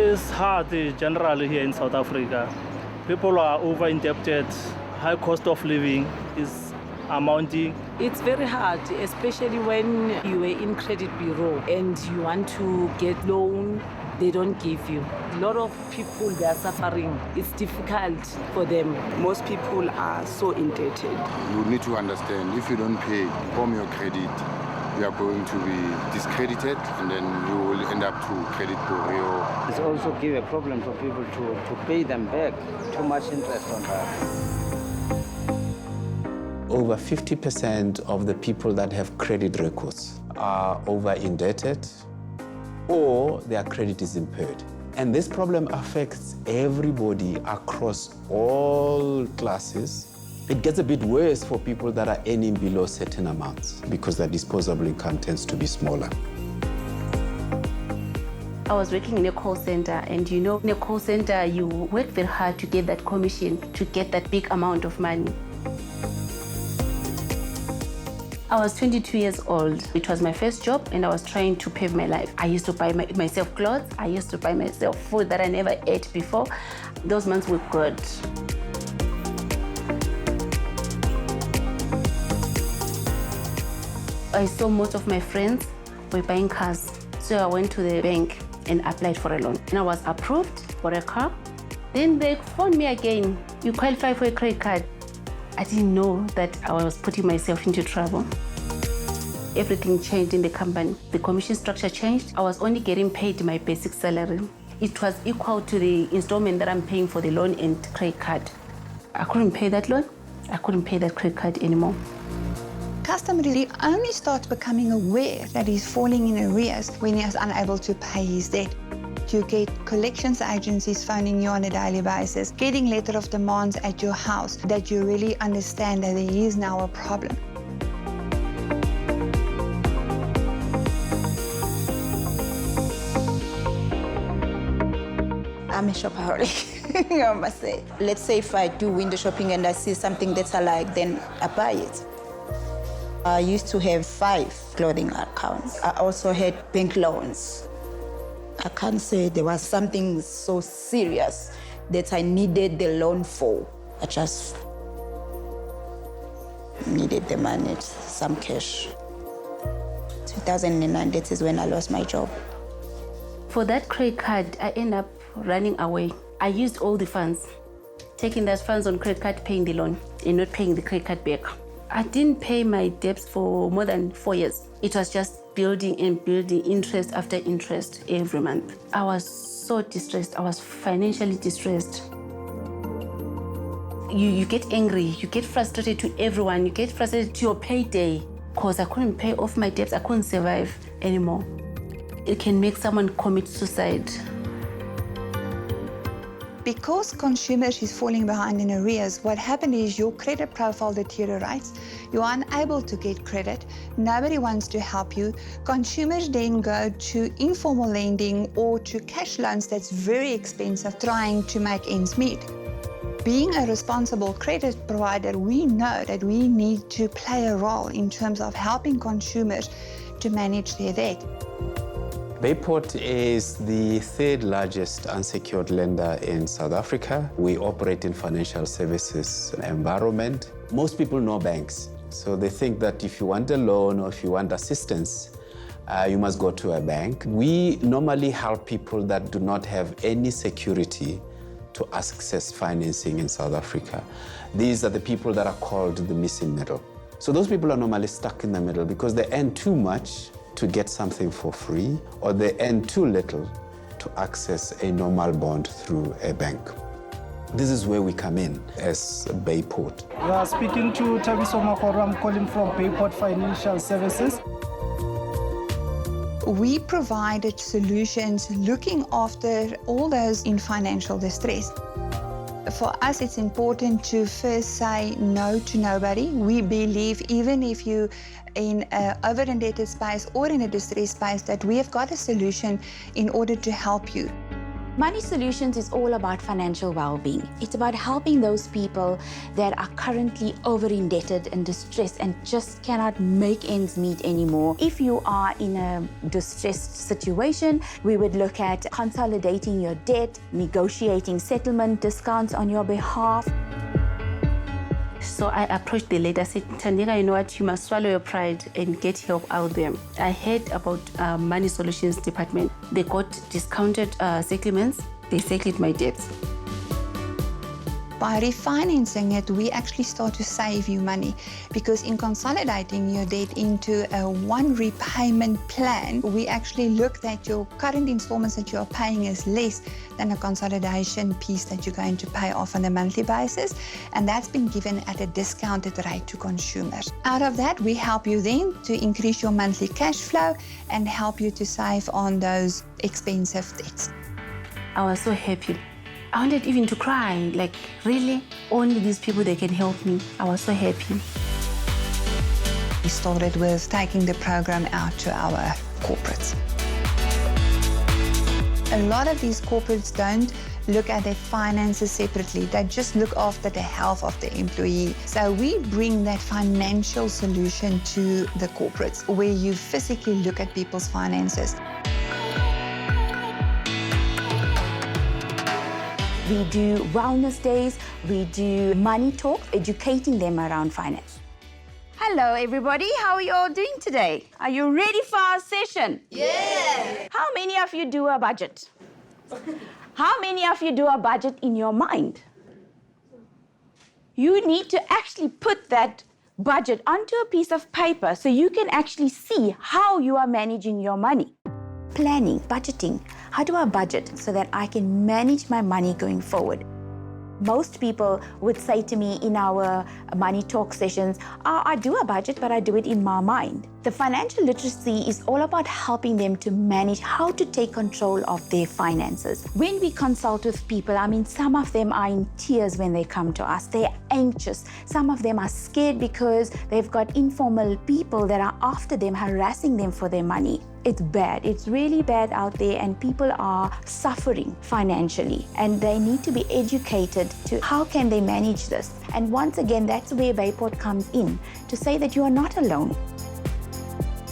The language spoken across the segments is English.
It's hard generally here in South Africa. People are over-indebted. High cost of living is amounting. It's very hard, especially when you are in credit bureau and you want to get loan, they don't give you. A lot of people, they are suffering. It's difficult for them. Most people are so indebted. You need to understand, if you don't pay from your credit, you are going to be discredited and then you will end up to credit bureau. It's also give a problem for people to pay them back. Too much interest on that. Over 50% of the people that have credit records are over-indebted or their credit is impaired. And this problem affects everybody across all classes. It gets a bit worse for people that are earning below certain amounts because their disposable income tends to be smaller. I was working in a call center, and you know, in a call center, you work very hard to get that commission, to get that big amount of money. I was 22 years old. It was my first job and I was trying to pave my life. I used to buy myself clothes. I used to buy myself food that I never ate before. Those months were good. I saw most of my friends were buying cars. So I went to the bank and applied for a loan. And I was approved for a car. Then they phoned me again. You qualify for a credit card. I didn't know that I was putting myself into trouble. Everything changed in the company. The commission structure changed. I was only getting paid my basic salary. It was equal to the installment that I'm paying for the loan and credit card. I couldn't pay that loan. I couldn't pay that credit card anymore. Customer really only starts becoming aware that he's falling in arrears when he is unable to pay his debt. You get collections agencies phoning you on a daily basis, getting letter of demands at your house, that you really understand that there is now a problem. I'm a shopaholic, I must say. Let's say if I do window shopping and I see something that I like, then I buy it. I used to have 5 clothing accounts. I also had bank loans. I can't say there was something so serious that I needed the loan for. I just needed the money, some cash. 2009, that is when I lost my job. For that credit card, I ended up running away. I used all the funds, taking those funds on credit card, paying the loan, and not paying the credit card back. I didn't pay my debts for more than 4 years. It was just building and building, interest after interest every month. I was so distressed. I was financially distressed. You get angry, you get frustrated to everyone, you get frustrated to your payday because I couldn't pay off my debts, I couldn't survive anymore. It can make someone commit suicide. Because consumers is falling behind in arrears, what happened is your credit profile deteriorates, you're unable to get credit, nobody wants to help you. Consumers then go to informal lending or to cash loans that's very expensive, trying to make ends meet. Being a responsible credit provider, we know that we need to play a role in terms of helping consumers to manage their debt. Bayport is the 3rd largest unsecured lender in South Africa. We operate in financial services environment. Most people know banks, so they think that if you want a loan or if you want assistance, you must go to a bank. We normally help people that do not have any security to access financing in South Africa. These are the people that are called the missing middle. So those people are normally stuck in the middle because they earn too much to get something for free, or they earn too little to access a normal bond through a bank. This is where we come in as Bayport. You are speaking to Tabiso Makoro. I'm calling from Bayport Financial Services. We provided solutions looking after all those in financial distress. For us, it's important to first say no to nobody. We believe even if you in an over-indebted space or in a distressed space, that we have got a solution in order to help you. Money Solutions is all about financial well-being. It's about helping those people that are currently over-indebted and distressed and just cannot make ends meet anymore. If you are in a distressed situation, we would look at consolidating your debt, negotiating settlement discounts on your behalf. So I approached the lady. I said, Tandika, you know what? You must swallow your pride and get help out there. I heard about Money Solutions department. They got discounted settlements. They settled my debts. By refinancing it, we actually start to save you money, because in consolidating your debt into a one repayment plan, we actually look that your current installments that you're paying is less than a consolidation piece that you're going to pay off on a monthly basis, and that's been given at a discounted rate to consumers. Out of that, we help you then to increase your monthly cash flow and help you to save on those expensive debts. I was so happy. I wanted even to cry, like, really? Only these people, they can help me. I was so happy. We started with taking the program out to our corporates. A lot of these corporates don't look at their finances separately. They just look after the health of the employee. So we bring that financial solution to the corporates, where you physically look at people's finances. We do wellness days, we do money talk, educating them around finance. Hello everybody, how are you all doing today? Are you ready for our session? Yeah! How many of you do a budget? How many of you do a budget in your mind? You need to actually put that budget onto a piece of paper so you can actually see how you are managing your money. Planning, budgeting. How do I budget so that I can manage my money going forward? Most people would say to me in our money talk sessions, I do a budget, but I do it in my mind. The financial literacy is all about helping them to manage how to take control of their finances. When we consult with people, I mean, some of them are in tears when they come to us. They're anxious. Some of them are scared because they've got informal people that are after them, harassing them for their money. It's bad. It's really bad out there, and people are suffering financially, and they need to be educated to how can they manage this. And once again, that's where Bayport comes in, to say that you are not alone.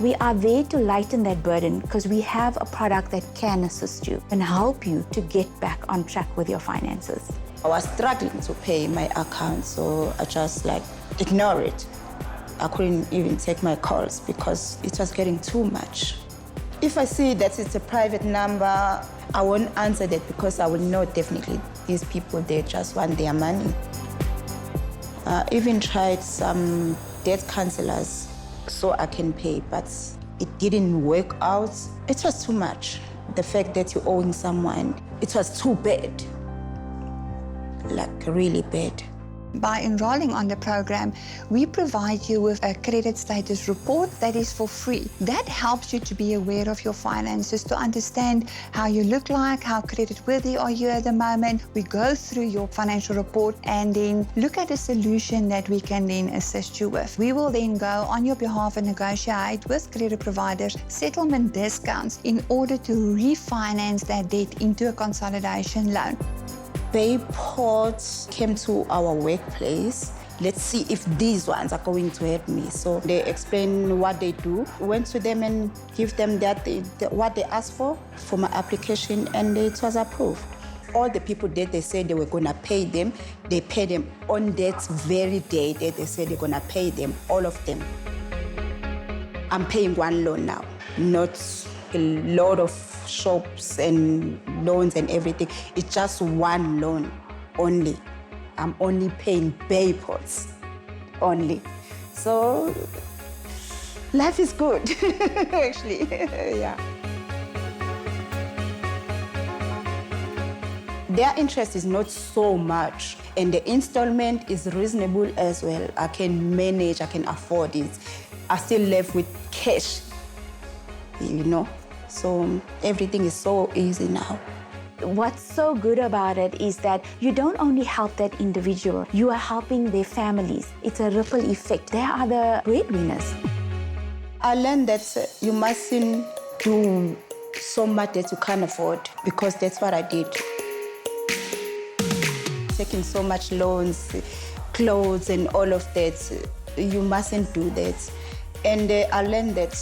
We are there to lighten that burden because we have a product that can assist you and help you to get back on track with your finances. I was struggling to pay my account, so I just ignore it. I couldn't even take my calls because it was getting too much. If I see that it's a private number, I won't answer that because I will know definitely these people, they just want their money. I even tried some debt counselors so I can pay, but it didn't work out. It was too much. The fact that you're owing someone, it was too bad, really bad. By enrolling on the program, we provide you with a credit status report that is for free. That helps you to be aware of your finances, to understand how you look like, how credit worthy are you at the moment. We go through your financial report and then look at a solution that we can then assist you with. We will then go on your behalf and negotiate with credit providers settlement discounts in order to refinance that debt into a consolidation loan. Bayport came to our workplace. Let's see if these ones are going to help me. So they explain what they do. Went to them and give them what they asked for my application, and it was approved. All the people that they said they were going to pay them, they paid them on that very day that they said they're going to pay them, all of them. I'm paying one loan now, not a lot of shops and loans and everything. It's just one loan only. I'm only paying Bayports only. So life is good, actually, yeah. Their interest is not so much, and the installment is reasonable as well. I can manage, I can afford it. I still left with cash, So everything is so easy now. What's so good about it is that you don't only help that individual, you are helping their families. It's a ripple effect. They are the breadwinners. I learned that you mustn't do so much that you can't afford, because that's what I did. Taking so much loans, clothes and all of that, you mustn't do that. And I learned that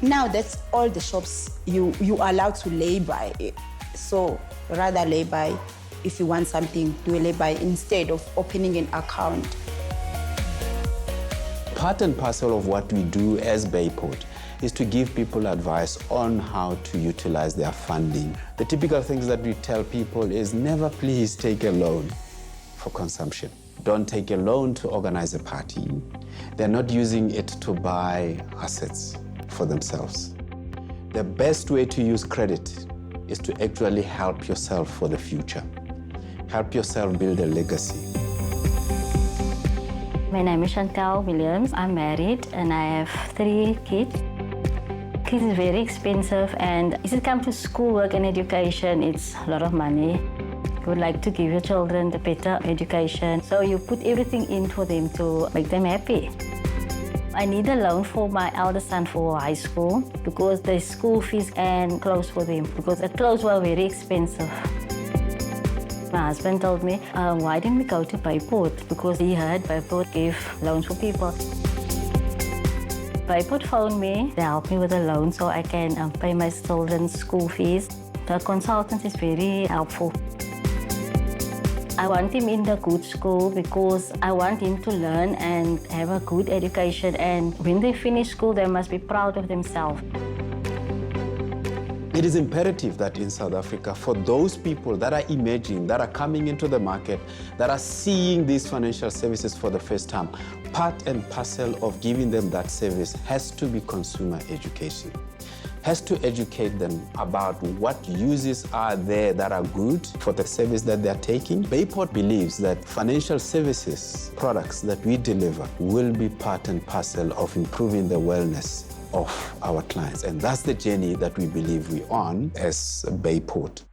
now that's all the shops you are allowed to lay-by. So rather lay-by. If you want something, do a lay-by instead of opening an account. Part and parcel of what we do as Bayport is to give people advice on how to utilize their funding. The typical things that we tell people is never please take a loan for consumption. Don't take a loan to organize a party. They're not using it to buy assets for themselves. The best way to use credit is to actually help yourself for the future. Help yourself build a legacy. My name is Chantal Williams. I'm married and I have 3 kids. Kids is very expensive, and if it comes to schoolwork and education, it's a lot of money. You would like to give your children the better education, so you put everything in for them to make them happy. I need a loan for my eldest son for high school because the school fees and clothes for them, because the clothes were very expensive. My husband told me, why didn't we go to Bayport? Because he heard Bayport gave loans for people. Bayport phoned me to help me with a loan so I can pay my children's school fees. The consultant is very helpful. I want him in the good school because I want him to learn and have a good education, and when they finish school, they must be proud of themselves. It is imperative that in South Africa, for those people that are emerging, that are coming into the market, that are seeing these financial services for the first time, part and parcel of giving them that service has to be consumer education. Has to educate them about what uses are there that are good for the service that they're taking. Bayport believes that financial services products that we deliver will be part and parcel of improving the wellness of our clients. And that's the journey that we believe we're on as Bayport.